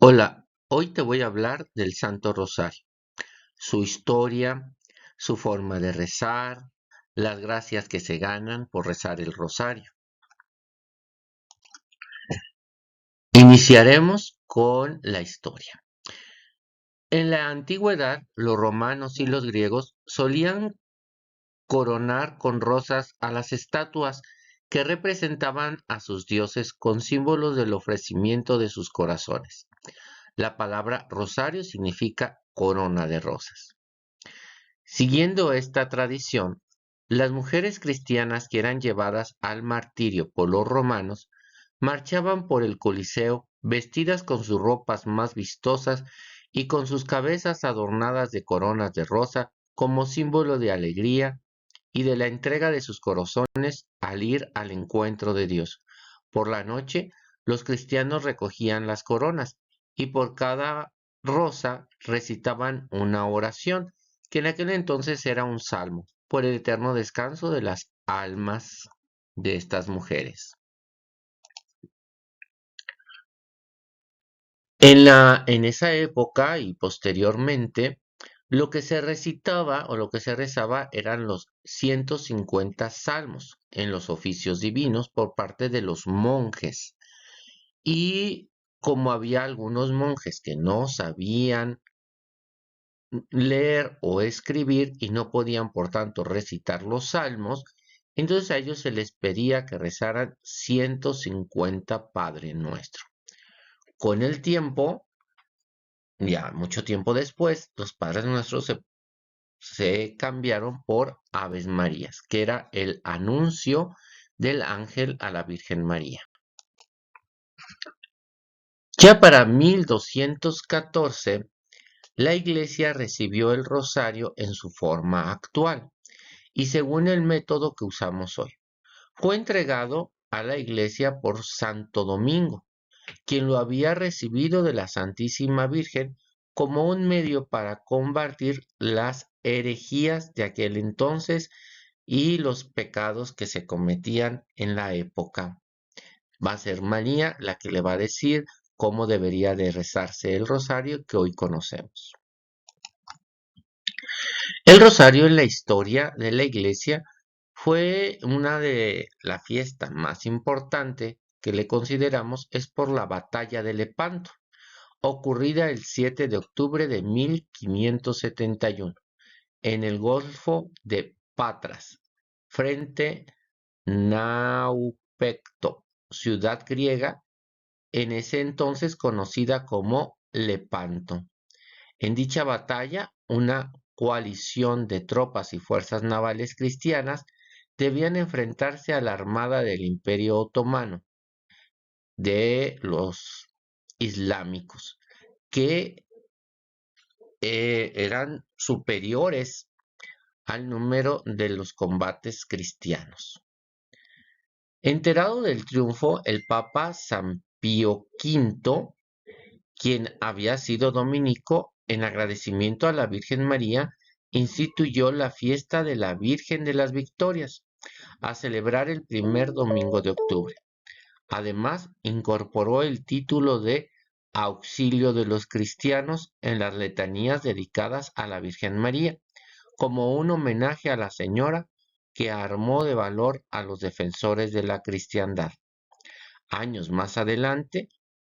Hola, hoy te voy a hablar del Santo Rosario, su historia, su forma de rezar, las gracias que se ganan por rezar el rosario. Iniciaremos con la historia. En la antigüedad, los romanos y los griegos solían coronar con rosas a las estatuas que representaban a sus dioses con símbolos del ofrecimiento de sus corazones. La palabra rosario significa corona de rosas. Siguiendo esta tradición, las mujeres cristianas que eran llevadas al martirio por los romanos marchaban por el Coliseo vestidas con sus ropas más vistosas y con sus cabezas adornadas de coronas de rosa como símbolo de alegría y de la entrega de sus corazones al ir al encuentro de Dios. Por la noche, los cristianos recogían las coronas y por cada rosa recitaban una oración que en aquel entonces era un salmo, por el eterno descanso de las almas de estas mujeres. En esa época y posteriormente, lo que se recitaba o lo que se rezaba eran los 150 salmos en los oficios divinos por parte de los monjes. Y como había algunos monjes que no sabían leer o escribir y no podían por tanto recitar los salmos, entonces a ellos se les pedía que rezaran 150 Padre Nuestro. Con el tiempo, ya mucho tiempo después, los Padres Nuestros se cambiaron por Aves Marías, que era el anuncio del ángel a la Virgen María. Ya para 1214, la Iglesia recibió el rosario en su forma actual y según el método que usamos hoy. Fue entregado a la Iglesia por Santo Domingo, quien lo había recibido de la Santísima Virgen como un medio para combatir las herejías de aquel entonces y los pecados que se cometían en la época. Va a ser María la que le va a decir cómo debería de rezarse el rosario que hoy conocemos. El rosario en la historia de la iglesia fue una de la fiesta más importante que le consideramos es por la batalla de Lepanto, ocurrida el 7 de octubre de 1571 en el Golfo de Patras, frente Naupecto, ciudad griega en ese entonces conocida como Lepanto. En dicha batalla, una coalición de tropas y fuerzas navales cristianas debían enfrentarse a la armada del Imperio Otomano de los islámicos, que eran superiores al número de los combates cristianos. Enterado del triunfo, el Papa San Pío V, quien había sido dominico, en agradecimiento a la Virgen María, instituyó la fiesta de la Virgen de las Victorias, a celebrar el primer domingo de octubre. Además, incorporó el título de Auxilio de los Cristianos en las letanías dedicadas a la Virgen María, como un homenaje a la Señora que armó de valor a los defensores de la cristiandad. Años más adelante,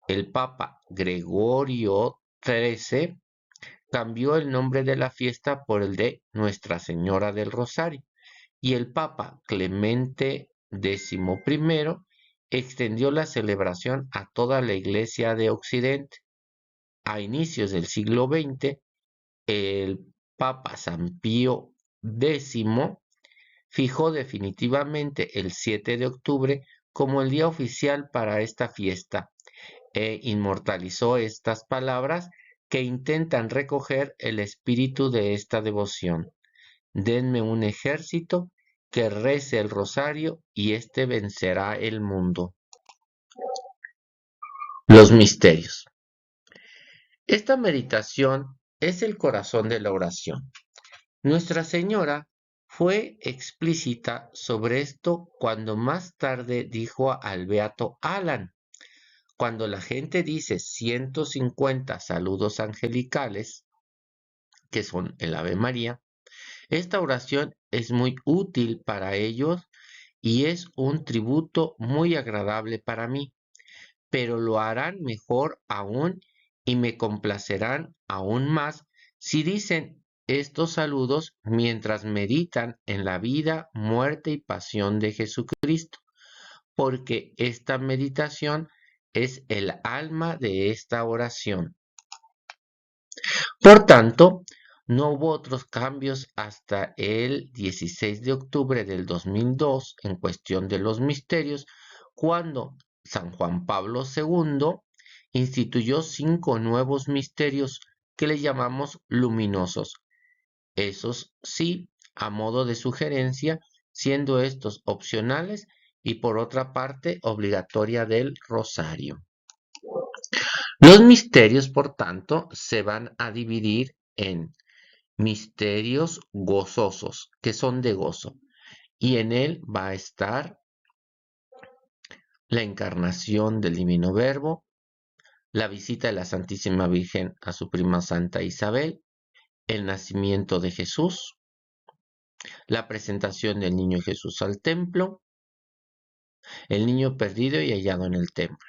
el Papa Gregorio XIII cambió el nombre de la fiesta por el de Nuestra Señora del Rosario y el Papa Clemente XI extendió la celebración a toda la Iglesia de Occidente. A inicios del siglo XX, el Papa San Pío X fijó definitivamente el 7 de octubre como el día oficial para esta fiesta e inmortalizó estas palabras que intentan recoger el espíritu de esta devoción. Denme un ejército que rece el rosario y éste vencerá el mundo. Los misterios. Esta meditación es el corazón de la oración. Nuestra Señora fue explícita sobre esto cuando más tarde dijo al beato Alan: Cuando la gente dice 150 saludos angelicales, que son el Ave María, esta oración es muy útil para ellos y es un tributo muy agradable para mí, pero lo harán mejor aún y me complacerán aún más si dicen estos saludos mientras meditan en la vida, muerte y pasión de Jesucristo, porque esta meditación es el alma de esta oración. Por tanto, no hubo otros cambios hasta el 16 de octubre del 2002 en cuestión de los misterios, cuando San Juan Pablo II instituyó 5 nuevos misterios que le llamamos luminosos. Esos sí, a modo de sugerencia, siendo estos opcionales y por otra parte obligatoria del rosario. Los misterios, por tanto, se van a dividir en misterios gozosos, que son de gozo, y en él va a estar la encarnación del Divino Verbo, la visita de la Santísima Virgen a su prima Santa Isabel, el nacimiento de Jesús, la presentación del niño Jesús al templo, el niño perdido y hallado en el templo.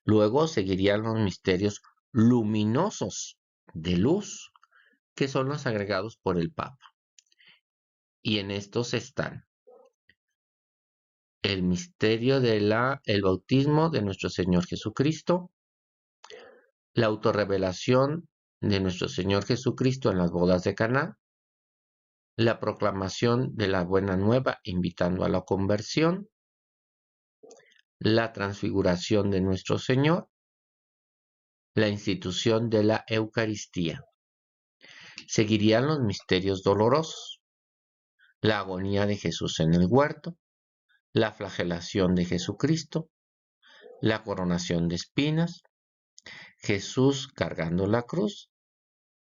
Luego seguirían los misterios luminosos de luz, que son los agregados por el Papa. Y en estos están el misterio del bautismo de nuestro Señor Jesucristo, la autorrevelación de nuestro Señor Jesucristo en las bodas de Caná, la proclamación de la buena nueva invitando a la conversión, la transfiguración de nuestro Señor, la institución de la Eucaristía. Seguirían los misterios dolorosos, la agonía de Jesús en el huerto, la flagelación de Jesucristo, la coronación de espinas, Jesús cargando la cruz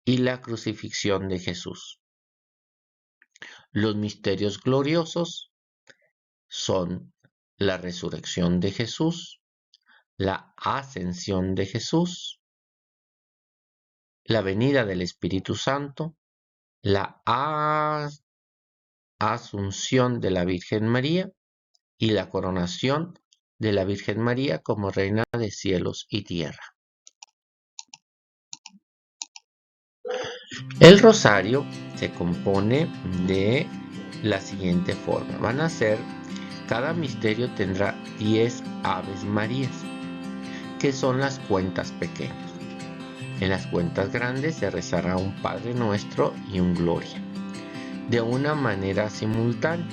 y la crucifixión de Jesús. Los misterios gloriosos son la resurrección de Jesús, la ascensión de Jesús, la venida del Espíritu Santo, la asunción de la Virgen María y la coronación de la Virgen María como Reina de cielos y tierra. El rosario se compone de la siguiente forma. Cada misterio tendrá 10 Aves Marías, que son las cuentas pequeñas. En las cuentas grandes se rezará un Padre Nuestro y un Gloria, de una manera simultánea.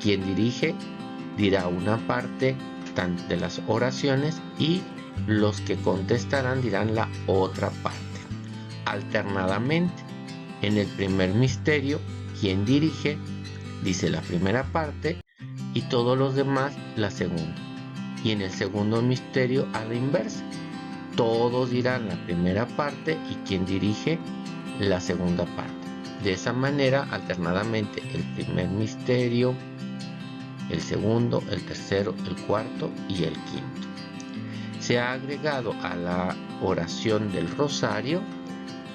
Quien dirige dirá una parte de las oraciones y los que contestarán dirán la otra parte. Alternadamente, en el primer misterio, quien dirige dice la primera parte y todos los demás la segunda. Y en el segundo misterio a la inversa, todos dirán la primera parte y quien dirige la segunda parte. De esa manera, alternadamente, el primer misterio, el segundo, el tercero, el cuarto y el quinto. Se ha agregado a la oración del rosario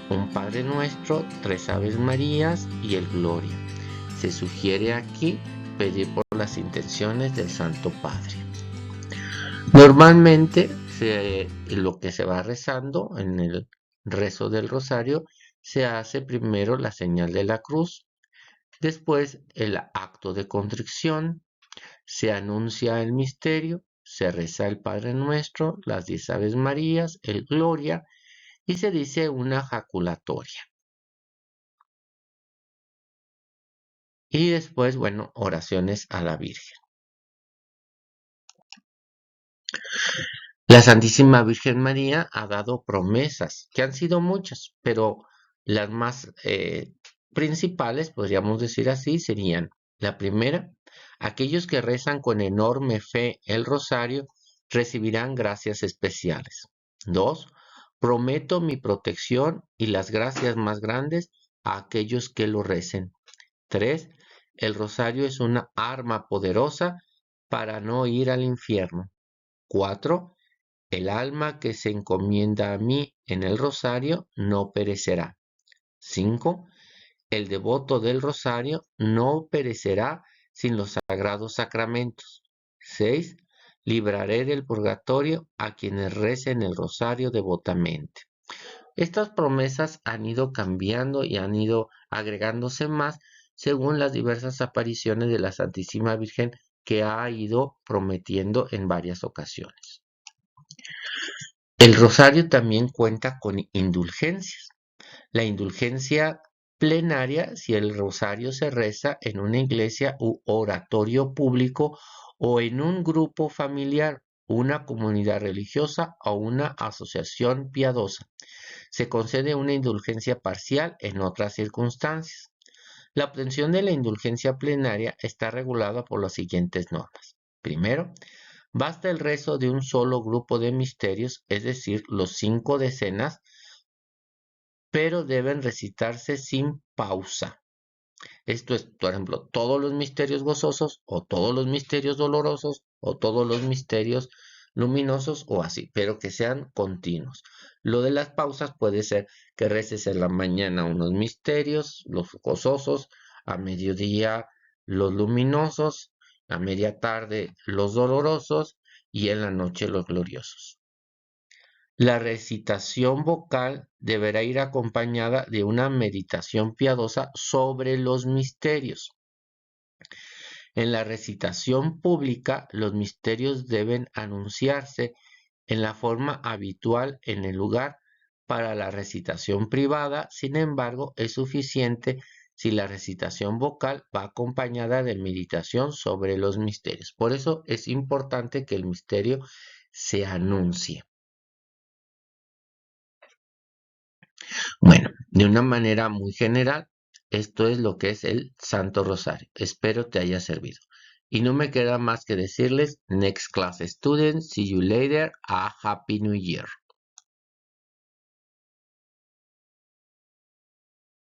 un Padre Nuestro, 3 Aves Marías y el Gloria. Se sugiere aquí pedir por las intenciones del Santo Padre. Normalmente lo que se va rezando en el rezo del rosario se hace primero la señal de la cruz, después el acto de contrición, se anuncia el misterio, se reza el Padre Nuestro, las 10 Aves Marías, el Gloria y se dice una jaculatoria. Y después, oraciones a la Virgen. La Santísima Virgen María ha dado promesas, que han sido muchas, pero las más principales, podríamos decir así, serían: la primera, aquellos que rezan con enorme fe el rosario recibirán gracias especiales. 2. Prometo mi protección y las gracias más grandes a aquellos que lo recen. 3. El rosario es una arma poderosa para no ir al infierno. 4. El alma que se encomienda a mí en el rosario no perecerá. 5. El devoto del rosario no perecerá sin los sagrados sacramentos. 6. Libraré del purgatorio a quienes recen el rosario devotamente. Estas promesas han ido cambiando y han ido agregándose más según las diversas apariciones de la Santísima Virgen que ha ido prometiendo en varias ocasiones. El rosario también cuenta con indulgencias. La indulgencia plenaria si el rosario se reza en una iglesia u oratorio público o en un grupo familiar, una comunidad religiosa o una asociación piadosa. Se concede una indulgencia parcial en otras circunstancias. La obtención de la indulgencia plenaria está regulada por las siguientes normas. Primero, basta el rezo de un solo grupo de misterios, es decir, los 5 decenas, pero deben recitarse sin pausa. Esto es, por ejemplo, todos los misterios gozosos o todos los misterios dolorosos o todos los misterios luminosos o así, pero que sean continuos. Lo de las pausas puede ser que reces en la mañana unos misterios, los gozosos, a mediodía los luminosos, a media tarde los dolorosos y en la noche los gloriosos. La recitación vocal deberá ir acompañada de una meditación piadosa sobre los misterios. En la recitación pública, los misterios deben anunciarse en la forma habitual en el lugar. Para la recitación privada, sin embargo, es suficiente si la recitación vocal va acompañada de meditación sobre los misterios. Por eso es importante que el misterio se anuncie. Bueno, de una manera muy general, esto es lo que es el Santo Rosario. Espero te haya servido. Y no me queda más que decirles, next class students, see you later, a happy new year.